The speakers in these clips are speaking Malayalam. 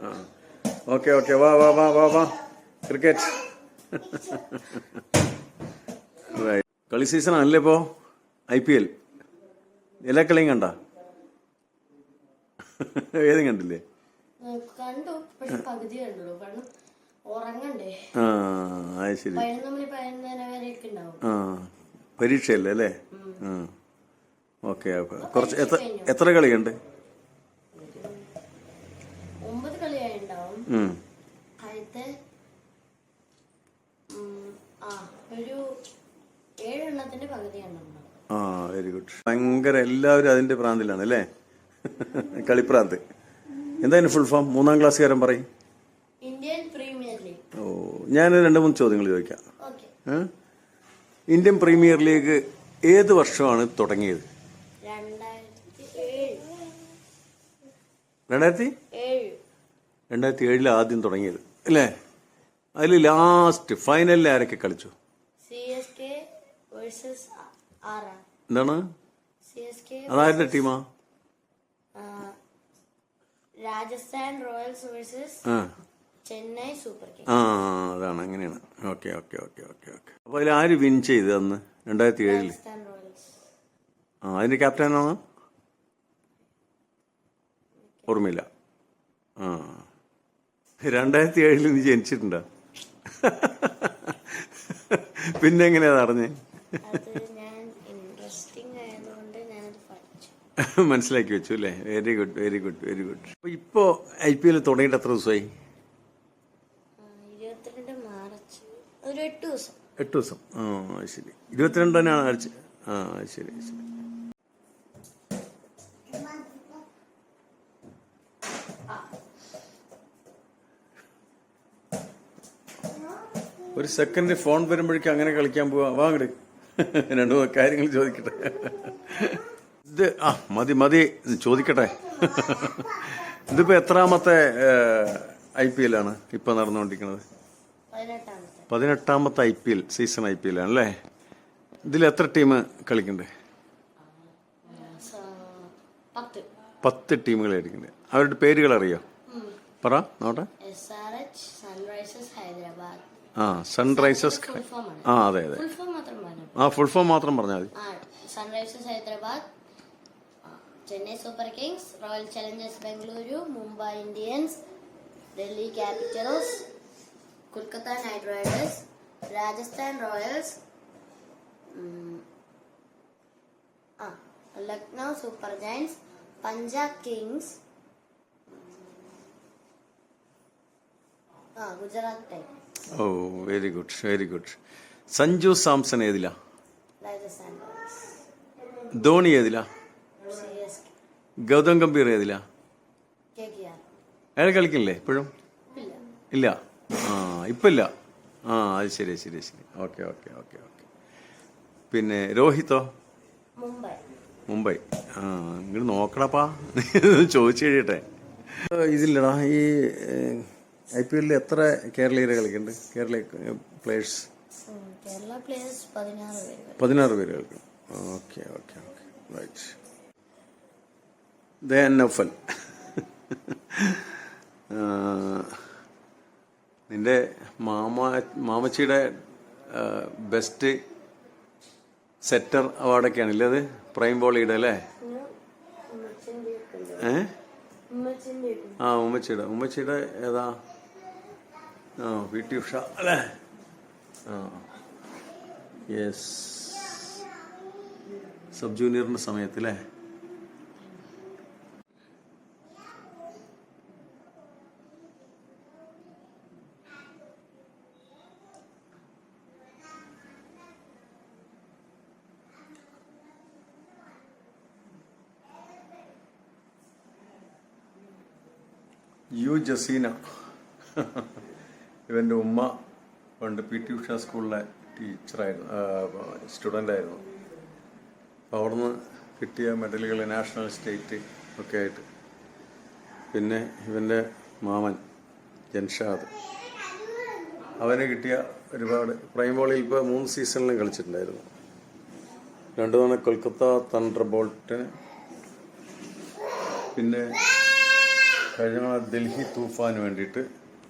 ആ ഓക്കെ ഓക്കെ വാ വാ വാ വാ വാ ക്രിക്കറ്റ്. കളി സീസൺ ആണല്ലേ ഇപ്പോൾ IPL എല്ലാ കളിയും കണ്ട? ഏതും കണ്ടില്ലേ? കണ്ടു, പക്ഷെ പകുതി കണ്ടുള്ളൂ. കാരണം ഉറങ്ങണ്ടേ. ആ അത് ശരി. 11 ആ പരീക്ഷയല്ലേ അല്ലേ? Okay okay. കുറച്ച് എത്ര കളിയുണ്ട്? 9 കളിയായിട്ടുണ്ടാവും. ആദ്യത്തെ ഒരു 7 എണ്ണത്തിന്റെ പകുതിയാണ്. ആ വെരി ഗുഡ്. ഭയങ്കര എല്ലാവരും അതിന്റെ പ്രാന്തിലാണ് അല്ലേ? കളിപ്രാന്ത്. എന്തായാലും ഫുൾ ഫോം 3-ാം ക്ലാസ്സുകാരൻ പറയും. Indian premier league. ഓ ഞാൻ 2-3 ചോദ്യങ്ങൾ ചോദിക്കാം. ഇന്ത്യൻ പ്രീമിയർ ലീഗ് ഏത് വർഷമാണ് തുടങ്ങിയത്? 2007 ആദ്യം തുടങ്ങിയത് അല്ലേ? അതിൽ ലാസ്റ്റ് ഫൈനലിൽ ആരൊക്കെ കളിച്ചു? CSK വേഴ്സസ് എന്താണ്? അതാരുടെ ടീമാ? Rajasthan Royals versus Chennai Super Kings. ആ അതാണ്, അങ്ങനെയാണ്. Okay okay okay okay okay. അപ്പൊ അതിൽ ആര് വിൻ ചെയ്ത് അന്ന് 2007? ആ അതിന്റെ ക്യാപ്റ്റനാണ്? ഓർമ്മയില്ല. ആ 2007 നീ ജനിച്ചിട്ടുണ്ടോ? പിന്നെ എങ്ങനെയാ അറിഞ്ഞേ? മനസ്സിലാക്കി വെച്ചു അല്ലേ? Very good very good very good. അപ്പൊ ഇപ്പോ IPL തുടങ്ങിയിട്ട് എത്ര ദിവസമായി? 22 മാർച്ച്. ഒരു 8 ദിവസം. 8 ദിവസം. ആ ശരി. 22 തന്നെയാണ് ആഴ്ച. ആ ശരി ശരി. ഒരു സെക്കൻഡ് ഫോൺ വരുമ്പോഴേക്കും അങ്ങനെ കളിക്കാൻ പോവാ. വാങ്ങട് 2 കാര്യങ്ങൾ ചോദിക്കട്ടെ. ഇത് മതി മതി ചോദിക്കട്ടെ. ഇതിപ്പോ എത്രാമത്തെ IPL ആണ് ഇപ്പൊ നടന്നുകൊണ്ടിരിക്കുന്നത്? 18ാമത്തെ IPL സീസൺ IPL ആണല്ലേ? ഇതിൽ എത്ര ടീം കളിക്കണ്ടേ? 10 ടീമുകൾ കളിക്കണ്ടേ? അവരുടെ പേരുകൾ അറിയോ? പറ നോട്ടെ. സൺറൈസേഴ്സ്. അതെ അതെ. ഫുൾ ഫോം മാത്രം പറഞ്ഞാൽ മതി. Sunrisers Hyderabad, Chennai Super Kings, Royal Challengers Bengaluru, Mumbai Indians, Delhi Capitals, Kolkata Knight Riders, Rajasthan Royals, Lucknow Super Giants, Punjab Kings, Gujarat Titans. Oh very good very good. Sanju Samson ഏതിലാ? രാജസ്ഥാൻ റോയൽസ്. ധോണി ഏതിലാ? CSK. ഗൗതം ഗംഭീർ ഏതിലാ? KKR. അയാൾ കളിക്കില്ലേ ഇപ്പോഴും? ഇല്ല. ഇപ്പൊ ഇല്ല. അത് ശരി ശരി ശരി. Okay okay okay okay. പിന്നെ രോഹിത്തോ? മുംബൈ. ഇങ്ങോട്ട് നോക്കണപ്പാ, ചോദിച്ചു കഴിയട്ടെ. ഇതില്ലടാ, ഈ IPL എത്ര കേരളീയരെ കളിക്കുന്നുണ്ട്? കേരള പ്ലേയേഴ്സ്? കേരള പ്ലേയേഴ്സ് 16 പേര് കളിക്കും. Okay okay okay right. Naufal, നിന്റെ മാമച്ചിയുടെ ബെസ്റ്റ് സെറ്റർ അവാർഡൊക്കെയാണല്ലേ അത്? പ്രൈം ബോളിയുടെ അല്ലേ? ഉമ്മച്ചിയുടെ ഏതാ? PT ഉഷ അല്ലേ? യെസ്, സബ് ജൂനിയറിന്റെ സമയത്തല്ലേ? ജസീന, ഇവൻ്റെ ഉമ്മ പണ്ട് PT ഉഷ സ്കൂളിലെ ടീച്ചറായിരുന്നു, സ്റ്റുഡൻ്റായിരുന്നു. അപ്പോൾ അവിടുന്ന് കിട്ടിയ മെഡലുകൾ നാഷണൽ സ്റ്റേറ്റ് ഒക്കെ ആയിട്ട്. പിന്നെ ഇവൻ്റെ മാമൻ ജൻഷാദ്, അവന് കിട്ടിയ ഒരുപാട് പ്രൈം ബോളിൽ ഇപ്പോൾ 3 സീസണിലും കളിച്ചിട്ടുണ്ടായിരുന്നു. 2 തവണ കൊൽക്കത്ത തണ്ടർ ബോൾട്ടിന്, പിന്നെ കഴിഞ്ഞ ഡൽഹി തൂഫാന് വേണ്ടിയിട്ട്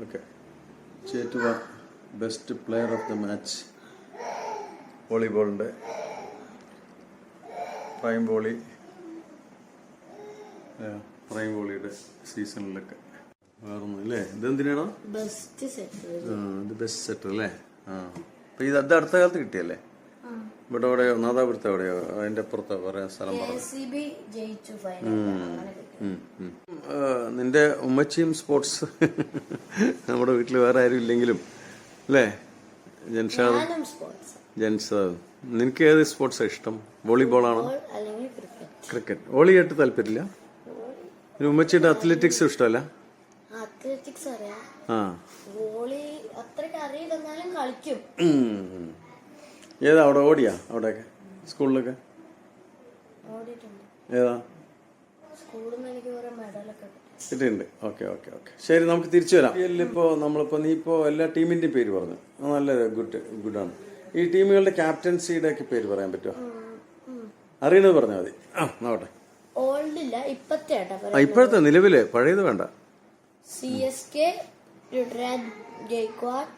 okay Chettuva best player of the match വോളിബോളിൻ്റെ പ്രൈം വോളിയുടെ സീസണിലൊക്കെ വേറൊന്നും അല്ലേ ഇതെന്തിനാണോ ബെസ്റ്റ് സെറ്റ് ഇത് ബെസ്റ്റ് സെറ്റർ അല്ലേ ആ അപ്പം ഇത് അടുത്ത കാലത്ത് കിട്ടിയല്ലേ ഇവിടെ എവിടെയോ നാദാപുരത്ത് എവിടെയോ അതിൻ്റെ അപ്പുറത്ത് പറയാൻ സ്ഥലം പറഞ്ഞു ജയിച്ചു നിന്റെ ഉമ്മച്ചിയും സ്പോർട്സ് നമ്മുടെ വീട്ടിൽ വേറെ ആരും ഇല്ലെങ്കിലും അല്ലേ ജൻഷാദ് നിനക്ക് ഏത് സ്പോർട്സാണ് ഇഷ്ടം വോളിബോളാണോ ക്രിക്കറ്റ് വോളിയായിട്ട് താല്പര്യമില്ല ഉമ്മച്ചിയുടെ അത്ലറ്റിക്സ് ഇഷ്ടമല്ല അത്ലറ്റിക്സ് അറിയാം ആ വോളി അത്രയ്ക്ക് അറിയില്ലെന്നാലും കളിക്കും ഏതാ അവിടെ ഓടിയാ അവിടെയൊക്കെ സ്കൂളിലൊക്കെ ഓടിയിട്ടുണ്ട് ഏതാ സ്കൂളിൽ നിന്ന് എനിക്ക് കുറെ മെഡലൊക്കെ കിട്ടിയിട്ടുണ്ട് ഓക്കെ ഓക്കെ ഓക്കെ ശരി നമുക്ക് തിരിച്ചു വരാം ഇപ്പോൾ നീ ഇപ്പോൾ എല്ലാ ടീമിൻ്റെയും പേര് പറഞ്ഞു നല്ല ഗുഡാണ് ഈ ടീമുകളുടെ ക്യാപ്റ്റൻസിയുടെ ഒക്കെ പേര് പറയാൻ പറ്റുമോ അറിയണത് പറഞ്ഞാൽ മതി ആ നോട്ടെ ഓൾഡില്ല ഇപ്പത്തെ ഇപ്പോഴത്തെ നിലവിലെ പഴയത് വേണ്ട CSK Rudraj Gaikwad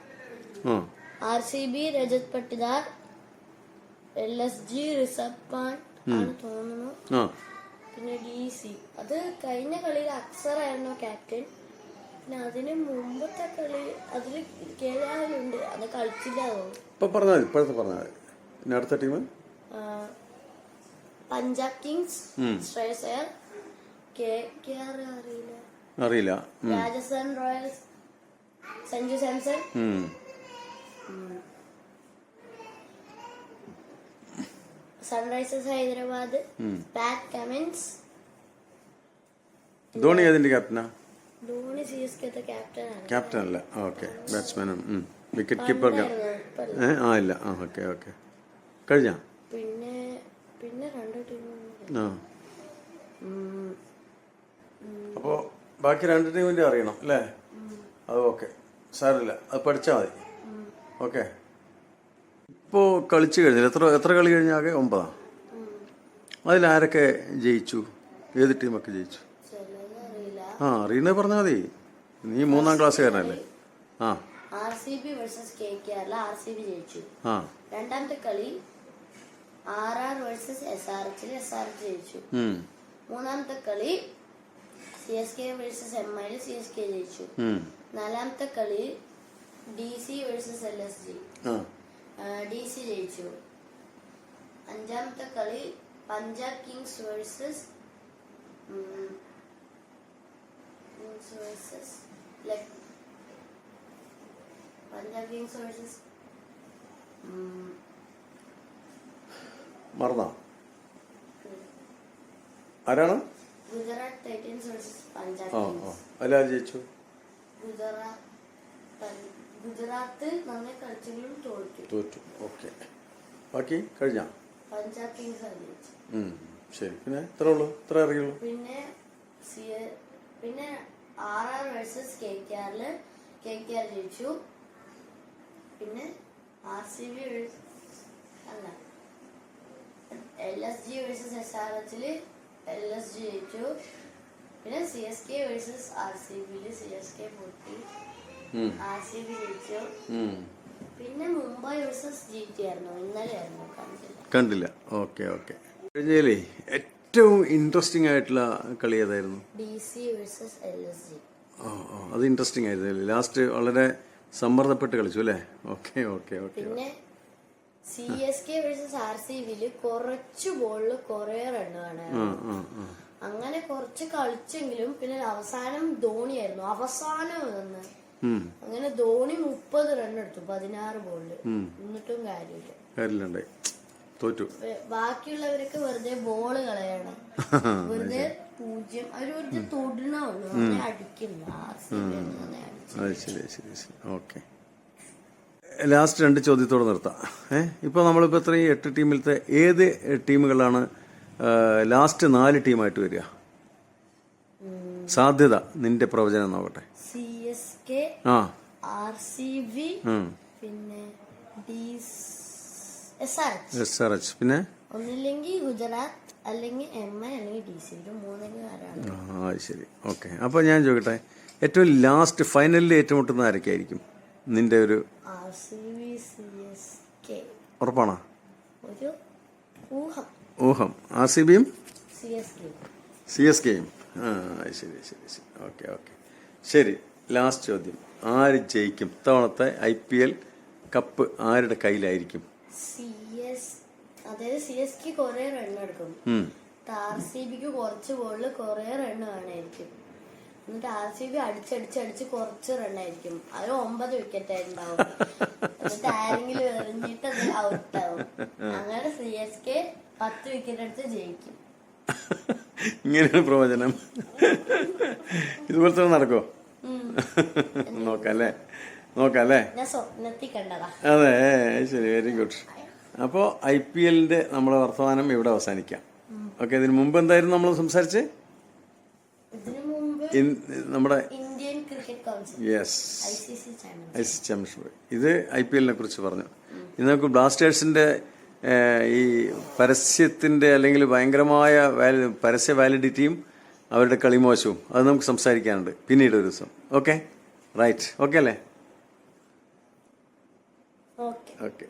RCB Rajat Patidar LSG Rishabh പാണ്ട് ആണ് തോന്നുന്നു പിന്നെ DC അത് കഴിഞ്ഞ കളിയിൽ അക്സർ ആയിരുന്നു ക്യാപ്റ്റൻ പിന്നെ അതിന് മുമ്പത്തെ കളി അതിൽ കേരളുണ്ട് അത് കളിച്ചില്ല ഇപ്പൊ പറഞ്ഞാൽ മതി ഇപ്പോഴത്തെ പറഞ്ഞാൽ മതി പിന്നെ അടുത്ത team Punjab Kings Shreyas Iyer KKR അറിയില്ല രാജസ്ഥാൻ റോയൽസ് സഞ്ജു സാംസൺ സൺറൈസേഴ്സ് ഹൈദരാബാദ് പാറ്റ് കമിൻസ് ധോണി ഏതിന്റെ ക്യാപ്റ്റനാ ധോണി CSK ക്യാപ്റ്റൻ അല്ല ഓക്കെ ബാറ്റ്സ്മാനും വിക്കറ്റ് കീപ്പർ ഇല്ല ഓക്കെ ഓക്കെ കഴിഞ്ഞ പിന്നെ പിന്നെ രണ്ട് ടീം അപ്പോ ബാക്കി രണ്ട് ടീമിന്റെ അറിയണം അല്ലേ അത് ഓക്കെ സാരമില്ല അത് പഠിച്ചാൽ മതി ഓക്കെ ഇപ്പോൾ കളിച്ചു കഴിഞ്ഞില്ല എത്ര കളി കഴിഞ്ഞാകെ 9 അതിലാരൊക്കെ ജയിച്ചു ഏത് ടീമൊക്കെ ജയിച്ചു അറിയണേ പറഞ്ഞാൽ മതി നീ 3ാം ക്ലാസ്സുകാരനല്ലേ RCB വേഴ്സസ് KKR RCB ജയിച്ചു രണ്ടാമത്തെ കളി RR വേഴ്സസ് SRH SRH ജയിച്ചു മൂന്നാമത്തെ കളി CSK വേഴ്സസ് MI CSK ജയിച്ചു നാലാമത്തെ കളി DC വേഴ്സസ് LSG DC ജയിച്ചു അഞ്ചാമത്തെ കളി Punjab Kings versus Punjab Kings versus മറന്നാ ആരാണ് Gujarat Titans versus Punjab Kings എല്ലാവരും ജയിച്ചു ഗുജറാത്ത് നന്നായി കളിച്ചെങ്കിലും തോറ്റു ഓക്കെ ബാക്കി കഴിഞ്ഞ പഞ്ചാബ് കിങ്സ് ജയിച്ചു ശരി പിന്നെ ഇത്ര അറിയുള്ളൂ പിന്നെ RR വേഴ്സസ് KKR ജയിച്ചു പിന്നെ RCB അല്ല LSG വേഴ്സസ് SRH LSG ജയിച്ചു പിന്നെ CSK വേഴ്സസ് RCB CSK പൊട്ടി RCB ജയിച്ചു പിന്നെ മുംബൈ വേഴ്സസ് GT ആയിരുന്നു ഇന്നലെ ആയിരുന്നു കണ്ടില്ല ഓക്കെ കഴിഞ്ഞാലേ ഏറ്റവും ഇൻട്രസ്റ്റിംഗ് ആയിട്ടുള്ള കളി ഏതായിരുന്നു DC വേഴ്സസ് LSG അത് ഇൻട്രസ്റ്റിംഗ് ആയിരുന്നു ലാസ്റ്റ് വളരെ സമ്മർദ്ദപ്പെട്ട് കളിച്ചു അല്ലേ ഓക്കെ പിന്നെ CSK വേഴ്സസ് RCB കുറച്ച് ബോളില് കുറെ റണ്ണാണ് അങ്ങനെ കുറച്ച് കളിച്ചെങ്കിലും പിന്നെ അവസാനം ധോണിയായിരുന്നു അവസാനം അങ്ങനെ ധോണി 30 റൺ എടുത്തു 16 ബോളില് എന്നിട്ടും കാര്യമില്ല തോറ്റു ബാക്കിയുള്ളവരൊക്കെ വെറുതെ ബോള് കളയണം വെറുതെ 0 അവര് വെറുതെ തൊടണുള്ളൂ അടിക്കുന്നു ശരി ഓക്കെ ലാസ്റ്റ് 2 ചോദ്യത്തോടെ നിർത്താം ഇപ്പൊ നമ്മളിപ്പോ ഇത്രയും 8 ടീമിലത്തെ ഏത് ടീമുകളാണ് ലാസ്റ്റ് 4 ടീമായിട്ട് വരിക സാധ്യത നിന്റെ പ്രവചനം നോക്കട്ടെ CSK RCB പിന്നെ SRH പിന്നെ ഒന്നില്ലെങ്കിൽ ഗുജറാത്ത് അല്ലെങ്കിൽ MI അല്ലെങ്കിൽ DC, ഇത് മൂന്നിലും ആരാണ്? ആ ശരി, ഓക്കെ. അപ്പോൾ ഞാൻ ചോദിക്കട്ടെ, ഏറ്റവും ലാസ്റ്റ് ഫൈനലിൽ ഏറ്റുമുട്ടുന്ന ആരൊക്കെയായിരിക്കും നിന്റെ ഒരു RCB, CSK. ഉറപ്പാണോ? ഒരു ഊഹം. ഊഹം. RCBയും CSK. ആ ശരി ശരി ശരി, ഓക്കെ ഓക്കെ. ശരി, ലാസ്റ്റ് ചോദ്യം, ആര് ജയിക്കും? ഇത്തവണത്തെ IPL കപ്പ് ആരുടെ കയ്യിലായിരിക്കും? അതായത് CSK കുറെ റൺ എടുക്കും, RCBക്ക് കുറച്ച് ബോളിൽ കുറെ റൺ വേണമായിരിക്കും. എന്നിട്ട് RCB അടിച്ചടിച്ചടിച്ച് കുറച്ച് റണ്ണായിരിക്കും, അത് 9 വിക്കറ്റ് ഉണ്ടാവും. എന്നിട്ട് ആരെങ്കിലും എറിഞ്ഞിട്ട് അത് ഔട്ടാവും. അങ്ങനെ CSK 10 വിക്കറ്റ് എടുത്ത് ജയിക്കും. ഇങ്ങനെയാണ് പ്രവചനം. ഇതുപോലെ തന്നെ നടക്കോ? നോക്കല്ലേ. ഞാൻ സ്വപ്നത്തിൽ കണ്ടതാ. അതെ, ശരി, വെരി ഗുഡ്. അപ്പോൾ IPLന്റെ നമ്മളെ വർത്തമാനം ഇവിടെ അവസാനിക്കാം. ഓക്കെ. ഇതിന് മുമ്പ് എന്തായിരുന്നു നമ്മൾ സംസാരിച്ച്? ഇതിനു മുമ്പ് നമ്മുടെ Indian cricket council, yes, ICC championship, ഇത് IPLനെ കുറിച്ച് പറഞ്ഞു. ഇന്ന് നമുക്ക് ബ്ലാസ്റ്റേഴ്സിന്റെ ഈ പരസ്യത്തിന്റെ അല്ലെങ്കിൽ ഭയങ്കരമായ പരസ്യ വാലിഡിറ്റിയും അവരുടെ കളിമോശവും അത് നമുക്ക് സംസാരിക്കാനുണ്ട് പിന്നീട് ഒരു ദിവസം. ഓക്കെ, റൈറ്റ്, ഓക്കെ അല്ലേ? ഓക്കെ. ഓക്കെ.